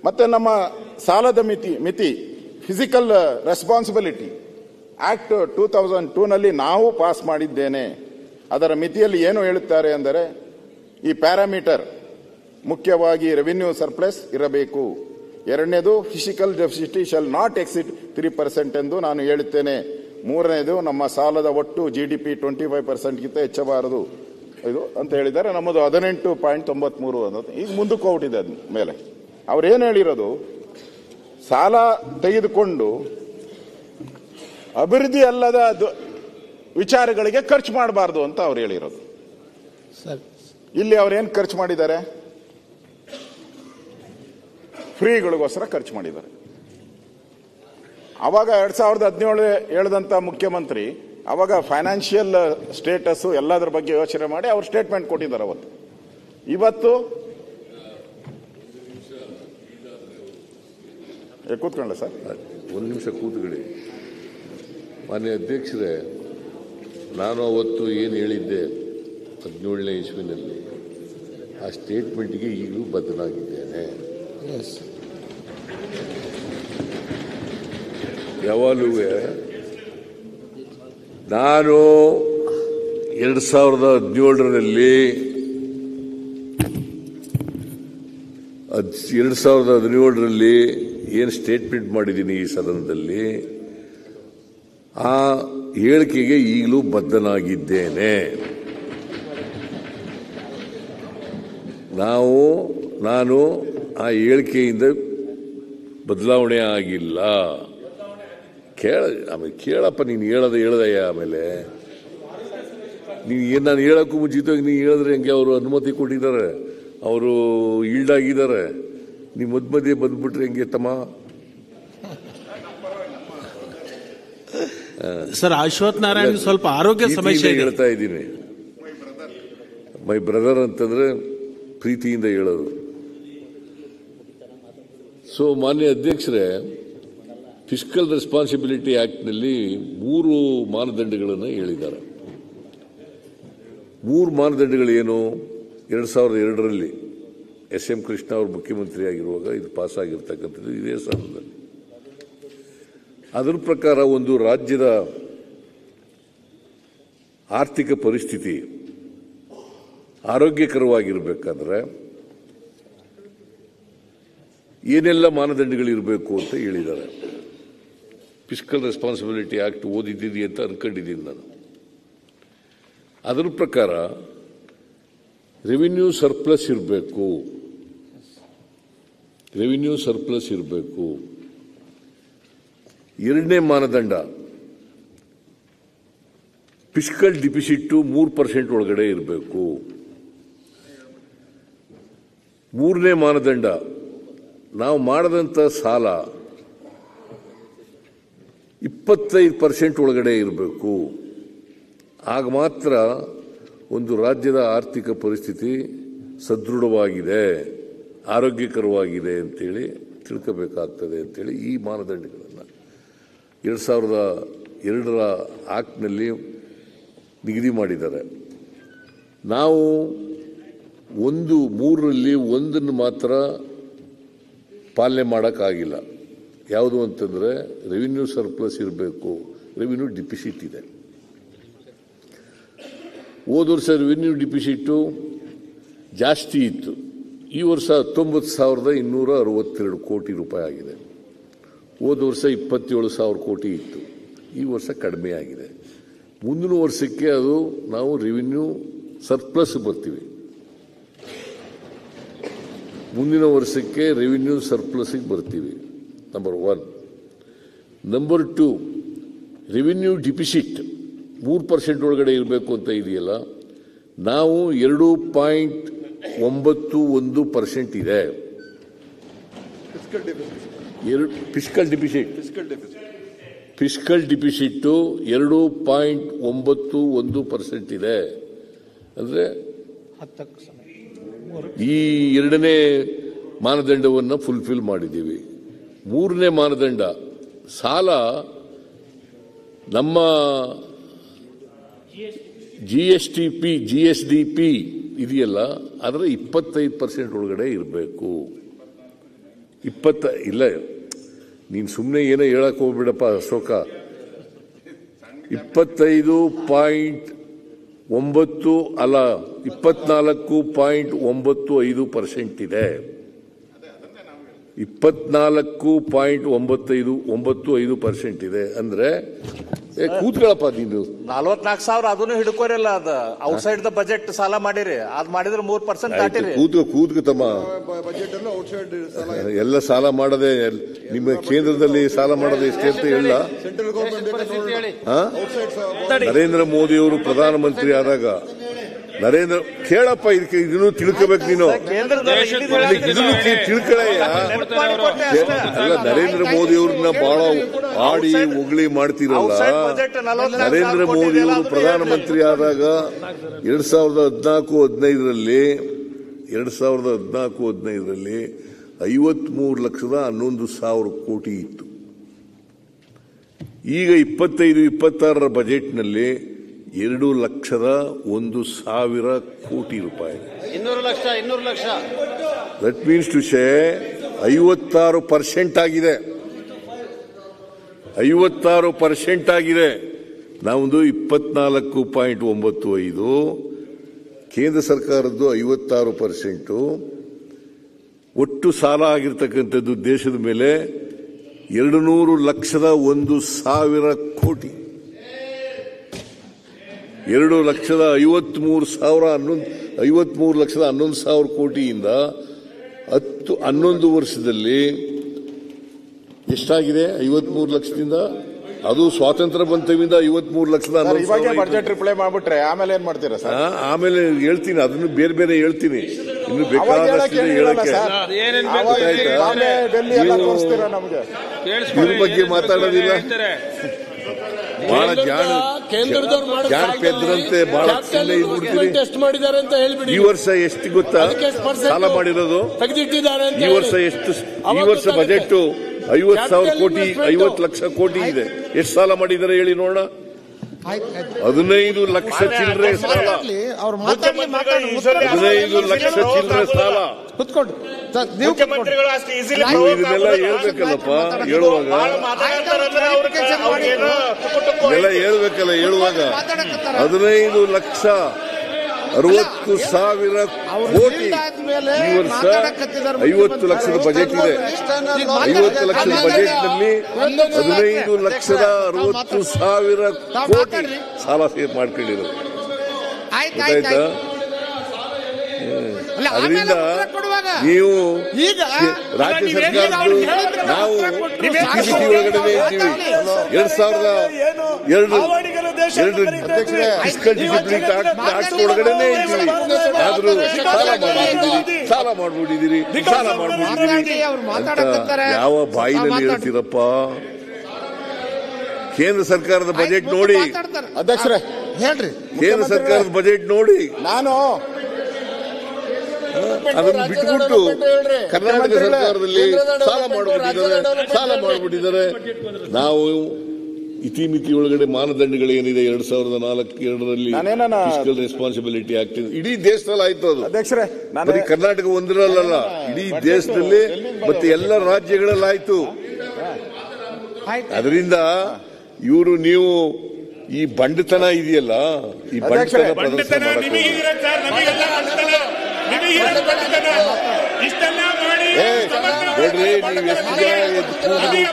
ಮತ್ತೆ ನಮ್ಮ ಸಾಲದ ಮಿತಿ ಫಿಸಿಕಲ್ ರೆಸ್ಪಾನ್ಸಿಬಿಲಿಟಿ ಆಕ್ಟ್ 2002ನಲ್ಲಿ ನಾವು ಪಾಸ್ ಮಾಡಿದ್ದೇನೆ. ಅದರ ಮಿತಿಯಲ್ಲಿ ಏನು ಹೇಳುತ್ತಾರೆ ಅಂದರೆ ಈ ಪ್ಯಾರಾಮೀಟರ್ ಮುಖ್ಯವಾಗಿ ರೆವಿನ್ಯೂ ಸರ್ಪ್ಲಸ್ ಇರಬೇಕು. ಎರಡನೇದು physical deficit shall not exceed 3% ಎಂದು ನಾನು ಹೇಳುತ್ತೇನೆ. ಮೂರನೇದು ನಮ್ಮ ಸಾಲದ ಒಟ್ಟು GDP 25%ಗಿಂತ ಹೆಚ್ಚಬಾರದು ಇದು ಅಂತ ಹೇಳಿದ್ದಾರೆ. ನಮ್ಮದು 18.93 ಅನ್ನೋದು ಈಗ ಮುಂದಕ್ಕೆ ಹೋಗ್ಬಿಟ್ಟಿದೆ. ಅದ ಮೇಲೆ ಅವ್ರೇನು ಹೇಳಿರೋದು, ಸಾಲ ತೆಗೆದುಕೊಂಡು ಅಭಿವೃದ್ಧಿ ಅಲ್ಲದ ವಿಚಾರಗಳಿಗೆ ಖರ್ಚು ಮಾಡಬಾರ್ದು ಅಂತ ಅವ್ರು ಹೇಳಿರೋದು. ಇಲ್ಲಿ ಅವ್ರೇನು ಖರ್ಚು ಮಾಡಿದ್ದಾರೆ? ಫ್ರೀಗಳಿಗೋಸ್ಕರ ಖರ್ಚು ಮಾಡಿದ್ದಾರೆ. ಅವಾಗ 2017 ಹೇಳಿದಂತ ಮುಖ್ಯಮಂತ್ರಿ ಅವಾಗ ಫೈನಾನ್ಷಿಯಲ್ ಸ್ಟೇಟಸ್ ಎಲ್ಲದರ ಬಗ್ಗೆ ಯೋಚನೆ ಮಾಡಿ ಅವ್ರು ಸ್ಟೇಟ್ಮೆಂಟ್ ಕೊಟ್ಟಿದ್ದಾರೆ. ಇವತ್ತು ಕೂತ್ಕೊಳ್ಳ ಸರ್, ಒಂದು ನಿಮಿಷ ಕೂತ್ಕೊಳ್ಳಿ. ಮಾನ್ಯ ಅಧ್ಯಕ್ಷರೇ, ನಾನು ಅವತ್ತು ಏನು ಹೇಳಿದ್ದೆ 17ನೇ ಇಸ್ವಿನಲ್ಲಿ, ಆ ಸ್ಟೇಟ್ಮೆಂಟ್ಗೆ ಈಗಲೂ ಬದ್ಧನಾಗಿದ್ದೇನೆ. ಯಾವಾಗಲೂ ನಾನು 2017ರಲ್ಲಿ ಏನು ಸ್ಟೇಟ್ಮೆಂಟ್ ಮಾಡಿದ್ದೀನಿ ಈ ಸದನದಲ್ಲಿ, ಆ ಹೇಳಿಕೆಗೆ ಈಗಲೂ ಬದ್ಧನಾಗಿದ್ದೇನೆ. ನಾನು ಆ ಹೇಳಿಕೆಯಿಂದ ಬದಲಾವಣೆ ಆಗಿಲ್ಲ. ಆಮೇಲೆ ಕೇಳಪ್ಪ, ನೀನು ಹೇಳದಯ್ಯ. ಆಮೇಲೆ ನೀನು ನಾನು ಹೇಳಕ್ಕೂ ಮುಂಚಿತವಾಗಿ ನೀನು ಹೇಳಿದ್ರೆ ಹೆಂಗೆ? ಅವರು ಅನುಮತಿ ಕೊಟ್ಟಿದ್ದಾರೆ, ಅವರು ಈಲ್ಡ್ ಆಗಿದ್ದಾರೆ. ನೀವು ಮಧ್ಯೆ ಬಂದ್ಬಿಟ್ರೆ ಹೆಂಗೆ ತಮ್ಮ? ಸರ್, ಅಶ್ವಥ್ ನಾರಾಯಣ್ ಸ್ವಲ್ಪ ಆರೋಗ್ಯ ಸಮಸ್ಯೆ ಹೇಳ್ತಾ ಇದ್ದೀನಿ. ಮೈ ಬ್ರದರ್ ಅಂತಂದ್ರೆ ಪ್ರೀತಿಯಿಂದ ಹೇಳೋದು. ಸೊ ಮಾನ್ಯ ಅಧ್ಯಕ್ಷರೇ, ಫಿಸ್ಕಲ್ ರೆಸ್ಪಾನ್ಸಿಬಿಲಿಟಿ ಆಕ್ಟ್ನಲ್ಲಿ 3 ಮಾನದಂಡಗಳನ್ನು ಹೇಳಿದ್ದಾರೆ. 3 ಮಾನದಂಡಗಳೇನು? 2002ರಲ್ಲಿ SM ಕೃಷ್ಣ ಅವರು ಮುಖ್ಯಮಂತ್ರಿ ಆಗಿರುವಾಗ ಇದು ಪಾಸ್ ಆಗಿರ್ತಕ್ಕಂಥದ್ದು ಇದೇ ಸದನದಲ್ಲಿ. ಅದರ ಪ್ರಕಾರ ಒಂದು ರಾಜ್ಯದ ಆರ್ಥಿಕ ಪರಿಸ್ಥಿತಿ ಆರೋಗ್ಯಕರವಾಗಿರಬೇಕಾದ್ರೆ ಏನೆಲ್ಲ ಮಾನದಂಡಗಳಿರಬೇಕು ಅಂತ ಹೇಳಿದ್ದಾರೆ. ಫಿಸ್ಕಲ್ ರೆಸ್ಪಾನ್ಸಿಬಿಲಿಟಿ ಆಕ್ಟ್ ಓದಿದ್ದೀನಿ ಅಂತ ಅನ್ಕೊಂಡಿದ್ದೀನಿ ನಾನು. ಅದರ ಪ್ರಕಾರ ರೆವಿನ್ಯೂ ಸರ್ಪ್ಲಸ್ ಇರಬೇಕು. ಎರಡನೇ ಮಾನದಂಡ ಫಿಸ್ಕಲ್ ಡಿಫಿಸಿಟ್ 3% ಒಳಗಡೆ ಇರಬೇಕು. ಮೂರನೇ ಮಾನದಂಡ ನಾವು ಮಾಡದಂತ ಸಾಲ 25% ಒಳಗಡೆ ಇರಬೇಕು. ಆಗ ಮಾತ್ರ ಒಂದು ರಾಜ್ಯದ ಆರ್ಥಿಕ ಪರಿಸ್ಥಿತಿ ಸದೃಢವಾಗಿದೆ, ಆರೋಗ್ಯಕರವಾಗಿದೆ ಅಂತೇಳಿ ತಿಳ್ಕೋಬೇಕಾಗ್ತದೆ ಅಂತೇಳಿ ಈ ಮಾನದಂಡಗಳನ್ನು 2002ರ ಆಕ್ಟ್ನಲ್ಲಿ ನಿಗದಿ ಮಾಡಿದ್ದಾರೆ. ನಾವು 3ರಲ್ಲಿ ಒಂದನ್ನು ಮಾತ್ರ ಪಾಲನೆ ಮಾಡೋಕ್ಕಾಗಿಲ್ಲ. ಯಾವುದು ಅಂತಂದರೆ ರೆವಿನ್ಯೂ ಸರ್ಪ್ಲಸ್ ಇರಬೇಕು, ರೆವಿನ್ಯೂ ಡಿಫಿಸಿಟ್ ಇದೆ. ಹೋದ ವರ್ಷ ರೆವಿನ್ಯೂ ಡಿಫಿಸಿಟ್ಟು ಜಾಸ್ತಿ ಇತ್ತು. ಈ ವರ್ಷ 19,262 ಕೋಟಿ ರೂಪಾಯಿ ಆಗಿದೆ. ಹೋದ ವರ್ಷ 27,000 ಕೋಟಿ ಇತ್ತು. ಈ ವರ್ಷ ಕಡಿಮೆ ಆಗಿದೆ. ಮುಂದಿನ ವರ್ಷಕ್ಕೆ ಅದು ನಾವು ರೆವಿನ್ಯೂ ಸರ್ಪ್ಲಸ್ ಬರ್ತೀವಿ. ಮುಂದಿನ ವರ್ಷಕ್ಕೆ ರೆವಿನ್ಯೂ ಸರ್ಪ್ಲಸ್ಗೆ ಬರ್ತೀವಿ. ನಂಬರ್ 1. ನಂಬರ್ 2, ರೆವಿನ್ಯೂ ಡಿಫಿಸಿಟ್ 3% ಒಳಗಡೆ ಇರಬೇಕು ಅಂತ ಇದೆಯಲ್ಲ, ನಾವು 2.91% ಇದೆ. ಫಿಸ್ಕಲ್ ಡಿಫಿಸಿಟ್ 2.91% ಇದೆ. ಅಂದರೆ ಈ ಎರಡನೇ ಮಾನದಂಡವನ್ನು ಫುಲ್ಫಿಲ್ ಮಾಡಿದ್ದೀವಿ. ಮೂರನೇ ಮಾನದಂಡ ಸಾಲ ನಮ್ಮ GSDP ಇದೆಯಲ್ಲ, ಅದರ 25% ಒಳಗಡೆ ಇರಬೇಕು. ಇಲ್ಲ ನೀನು ಸುಮ್ಮನೆ ಏನೋ ಹೇಳಕ್ ಹೋಗ್ಬಿಡಪ್ಪ ಅಶೋಕ. 25.9 ಅಲ್ಲ 24.95% ಇದೆ. 24.95% ಇದೆ ಅಂದ್ರೆ ಕೂತ್ಕೊಳ್ಳಪ್ಪ ನೀನು. 44,000 ಅದನ್ನು ಹಿಡ್ಕೋರಿಲ್ಲ. ಅದು ಔಟ್ಸೈಡ್ ದ ಬಜೆಟ್ ಸಾಲ ಮಾಡಿರಿ, ಅದ್ ಮಾಡಿದ್ರೆ 3% ದಾಟಿರಿ. ಕೂತ್ಕತಮ್ಮ, ಎಲ್ಲ ಸಾಲ ಮಾಡದೆ ನಿಮ್ಮ ಕೇಂದ್ರದಲ್ಲಿ ಸಾಲ ಮಾಡದೆ ಎಷ್ಟೇ ಅಂತ ಹೇಳ. ನರೇಂದ್ರ ಮೋದಿ ಅವರು ಪ್ರಧಾನಮಂತ್ರಿ ಆದಾಗ ಕೇಳಪ್ಪ, ಇದನ್ನು ತಿಳ್ಕೋಬೇಕು ನೀನು. ಇದನ್ನು ತಿಳ್ಕೊಳ್ಳಯ್ಯ. ಅಲ್ಲ, ನರೇಂದ್ರ ಮೋದಿ ಅವ್ರನ್ನ ಬಹಳ ಆಡಿ ಹೊಗಳಿ ಮಾಡ್ತಿರಲ್ಲ. ನರೇಂದ್ರ ಮೋದಿ ಅವರು ಪ್ರಧಾನಮಂತ್ರಿ ಆದಾಗ 2014-15ರಲ್ಲಿ 53,11,00,000 ಕೋಟಿ ಇತ್ತು. ಈಗ 25-26ರ ಬಜೆಟ್ನಲ್ಲಿ 2,01,000 ಕೋಟಿ ರೂಪಾಯಿ. 200 lakh. That means to say 56% ಆಗಿದೆ. 56% ಆಗಿದೆ. ನಮ್ಮದು 24.95, ಕೇಂದ್ರ ಸರ್ಕಾರದ್ದು 56%. ಒಟ್ಟು ಸಾಲ ಆಗಿರ್ತಕ್ಕಂಥದ್ದು ದೇಶದ ಮೇಲೆ 2,01,000 ಕೋಟಿ. 2,53,11,000 ಕೋಟಿಯಿಂದ 11 ವರ್ಷದಲ್ಲಿ ಎಷ್ಟಾಗಿದೆ? 53 ಲಕ್ಷದಿಂದ, ಅದು ಸ್ವಾತಂತ್ರ್ಯ ಬಂತವಿಂದ 53,11,000. ಬಜೆಟ್ ರಿಪ್ಲೈ ಮಾಡ್ಬಿಟ್ರೆ ಆಮೇಲೆ ಏನ್ ಮಾಡ್ತೀರಾ ಸರ್? ಆಮೇಲೆ ಹೇಳ್ತೀನಿ, ಅದನ್ನು ಬೇರೆ ಬೇರೆ ಹೇಳ್ತೀನಿ. ಇನ್ನು ಬೇಕಾದಷ್ಟು ಹೇಳಕ್ಕೆ ಇದ್ರ ಬಗ್ಗೆ ಮಾತಾಡೋದಿಲ್ಲ. ಬಹಳ ಜಾಣಪೆದ್ರಂತೆ ಬಹಳ ಎಷ್ಟು ಮಾಡಿದ್ದಾರೆ ಅಂತ ಹೇಳ್ಬಿಡಿ. ಈ ವರ್ಷ ಎಷ್ಟು ಗೊತ್ತಾ ಸಾಲ ಮಾಡಿರೋದು? ಈ ವರ್ಷ ಎಷ್ಟು? ಈ ವರ್ಷ ಬಜೆಟ್ 50,000 ಕೋಟಿ, 50 ಲಕ್ಷ ಕೋಟಿ ಇದೆ. ಎಷ್ಟು ಸಾಲ ಮಾಡಿದ್ದಾರೆ ಹೇಳಿ ನೋಡೋಣ. 15 ಲಕ್ಷ ಚಿಲ್ಲರೆ ಸಾಲ. 15 ಲಕ್ಷ ಚಿಲ್ಲರೆ ಸಾಲ. ನೀವು ಇದನ್ನೆಲ್ಲ ಹೇಳ್ಬೇಕಲ್ಲಪ್ಪ ಹೇಳುವಾಗ. ಇದೆಲ್ಲ ಹೇಳ್ಬೇಕಲ್ಲ ಹೇಳುವಾಗ. 15,60,000 ಕೋಟಿ. ಈ ವರ್ಷ 50 ಲಕ್ಷದ ಬಜೆಟ್ ಇದೆ. 50 ಲಕ್ಷದ ಬಜೆಟ್ನಲ್ಲಿ 15,60,000 ಕೋಟಿ ಸಾಲ ಸೇವ್ ಮಾಡ್ಕೊಂಡಿರೋದು. ಗೊತ್ತಾಯ್ತಾ? ಅದರಿಂದ ನೀವು ರಾಜ್ಯ ಸರ್ಕಾರದ್ದು ನಾವು ಒಳಗಡೆ ಇದ್ದೀವಿ. 2002 ಫಿಸ್ಕಲ್ ಡಿಸಿಪ್ಲಿನ್ ಆಕ್ಟ್ ಒಳಗಡೆನೆ ಇದ್ದೀವಿ. ಆದ್ರೂ ಸಾಲ ಮಾಡ್ಬಿಟ್ಟಿದ್ದೀರಿ ಅಂತ ಯಾವ ಬಾಯಿನಲ್ಲಿ ಹೇಳ್ತೀರಪ್ಪ? ಕೇಂದ್ರ ಸರ್ಕಾರದ ಬಜೆಟ್ ನೋಡಿ ಅಧ್ಯಕ್ಷರೇ, ಹೇಳ್ರಿ. ಕೇಂದ್ರ ಸರ್ಕಾರದ ಬಜೆಟ್ ನೋಡಿ. ನಾನು ಅದನ್ನು ಬಿಟ್ಟುಬಿಟ್ಟು ಕರ್ನಾಟಕ ಸರ್ಕಾರದಲ್ಲಿ ಸಾಲ ಮಾಡಿಬಿಟ್ಟಿದ್ದಾರೆ. ನಾವು ಇತಿಮಿತಿ ಒಳಗಡೆ ಮಾನದಂಡಗಳೇನಿದೆ 2004-2ರಲ್ಲಿ ಫಿಸ್ಕಲ್ ರೆಸ್ಪಾನ್ಸಿಬಿಲಿಟಿ ಆಗ್ತಿದೆ. ಇಡೀ ದೇಶದಲ್ಲಿ ಆಯ್ತು ಅದು. ಅಧ್ಯಕ್ಷರೇ, ಬರೀ ಕರ್ನಾಟಕ ಒಂದರಲ್ಲ, ಇಡೀ ದೇಶದಲ್ಲಿ ಮತ್ತೆ ಎಲ್ಲ ರಾಜ್ಯಗಳಲ್ಲಿ ಆಯ್ತು. ಅದರಿಂದ ನೀವು ಈ ಬಂಡತನ ಇದೆಯಲ್ಲ, ಈ ಬಂಡತನ ಪ್ರದರ್ಶನ ನೋಡ್ರಿ. ನೀವು ಎಷ್ಟು ಜನ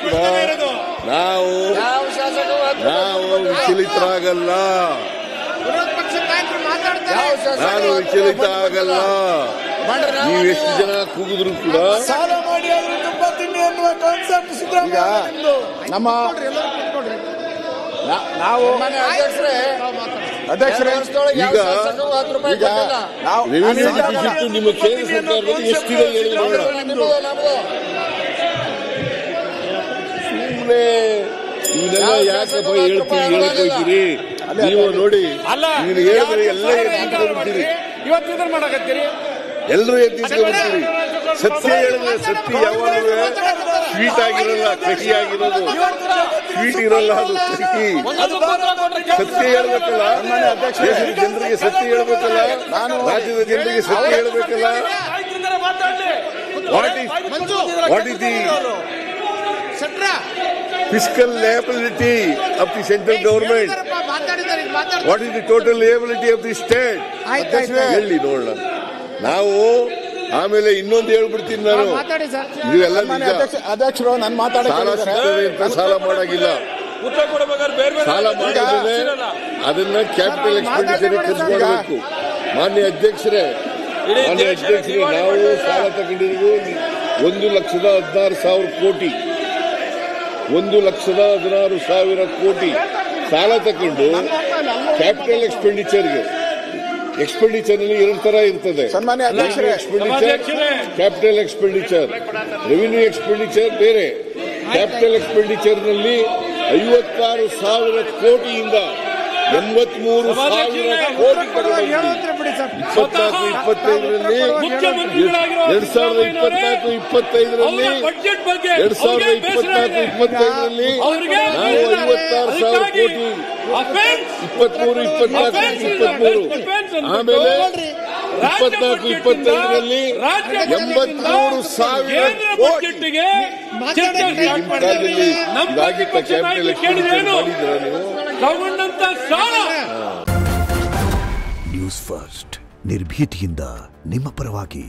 ಕೂಡ ನಾವು ವಿಚಲಿತರಾಗಲ್ಲ. ನಾನು ವಿಚಲಿತ ಆಗಲ್ಲ. ನೀವು ಎಷ್ಟು ಜನ ಕೂಗಿದ್ರು ಕೂಡ ನಮ್ಮ ನಾವು ಅಧ್ಯಕ್ಷರೇ, ಈಗ ರೆವಿನ್ಯೂ ಡಿಫಿಸಿಟ್ ನಿಮ್ಮ ಕೇಂದ್ರ ಸರ್ಕಾರದಲ್ಲಿ ಎಷ್ಟಿದೆ ಹೇಳಿ ನೋಡೋಣ. ಸುಮ್ಮನೆ ಇವನ್ನೆಲ್ಲ ಯಾಕಪ್ಪ ಹೇಳ್ಕೊಳ್ತೀರಿ ನೀವು? ನೋಡಿ, ನೀನು ಹೇಳಿದ್ರೆ ಎಲ್ಲ ಎತ್ತಿಸ್ಕೊಂಡ್ಬಿಡ್ತೀರಿ. ಎಲ್ಲರೂ ಎತ್ತಿಸ್ಕೊಂಡ್ಬಿಡ್ತೀರಿ. ಸತ್ಯ ಹೇಳಿದ್ರೆ ಸತ್ಯ ಯಾವಾಗಲೂ ಸ್ವೀಟ್ ಆಗಿರಲ್ಲ, ಕಹಿ ಆಗಿರೋದು. ಸ್ವೀಟ್ ಇರಲ್ಲ, ಅದು ಕಹಿ. ಸತ್ಯ ಹೇಳ್ಬೇಕಲ್ಲ, ದೇಶದ ಜನರಿಗೆ ಸತ್ಯ ಹೇಳ್ಬೇಕಲ್ಲ, ರಾಜ್ಯದ ಜನರಿಗೆ ಸತ್ಯ ಹೇಳ್ಬೇಕಲ್ಲ. What is the fiscal liability of the central government? What is the total liability of the state? ಹೇಳಿ ನೋಡೋಣ. ನಾವು ಆಮೇಲೆ ಇನ್ನೊಂದು ಹೇಳ್ಬಿಡ್ತೀನಿ ನಾನು, ಇದೆಲ್ಲ ಅಧ್ಯಕ್ಷರು ನಾನು ಸಾಲ ಸಿಗ್ತದೆ ಅಂತ ಸಾಲ ಮಾಡಾಗಿಲ್ಲ. ಸಾಲ ಮಾಡಿದ್ರೆ ಅದನ್ನ ಕ್ಯಾಪಿಟಲ್ ಎಕ್ಸ್ಪೆಂಡಿಚರ್ ಖರ್ಚು ಮಾಡಬೇಕು. ಮಾನ್ಯ ಅಧ್ಯಕ್ಷರೇ, ನಾವು ಸಾಲ ತಗೊಂಡಿರೋದು 1,16,000 ಕೋಟಿ, 1,16,000 ಕೋಟಿ ಸಾಲ ತಗೊಂಡು ಕ್ಯಾಪಿಟಲ್ ಎಕ್ಸ್ಪೆಂಡಿಚರ್ಗೆ. ಎಕ್ಸ್ಪೆಂಡಿಚರ್ ನಲ್ಲಿ 2 ತರ ಇರ್ತದೆ, ಕ್ಯಾಪಿಟಲ್ ಎಕ್ಸ್ಪೆಂಡಿಚರ್, ರೆವಿನ್ಯೂ ಎಕ್ಸ್ಪೆಂಡಿಚರ್ ಬೇರೆ. ಕ್ಯಾಪಿಟಲ್ ಎಕ್ಸ್ಪೆಂಡಿಚರ್ ನಲ್ಲಿ 56,000 ಕೋಟಿಯಿಂದ 83,000 ಕೋಟಿ ತಗೊಂಡಿದ್ದೀವಿ. 24-25ರಲ್ಲಿ 2024-25ರಲ್ಲಿ ನಾವು 56,000 ಕೋಟಿ, 23-24-23 ಆಮೇಲೆ 24-25ರಲ್ಲಿ 83,000 ಕೋಟಿ. ಕ್ಯಾಪಿಟಲ್ ಎಕ್ಸ್ಪೆಂಡಿಚರ್ ಮಾಡಿದ್ರ ನೀವು? ನ್ಯೂಸ್ ಫಸ್ಟ್ ನಿರ್ಭೀತಿಯಿಂದ ನಿಮ್ಮ ಪರವಾಗಿ.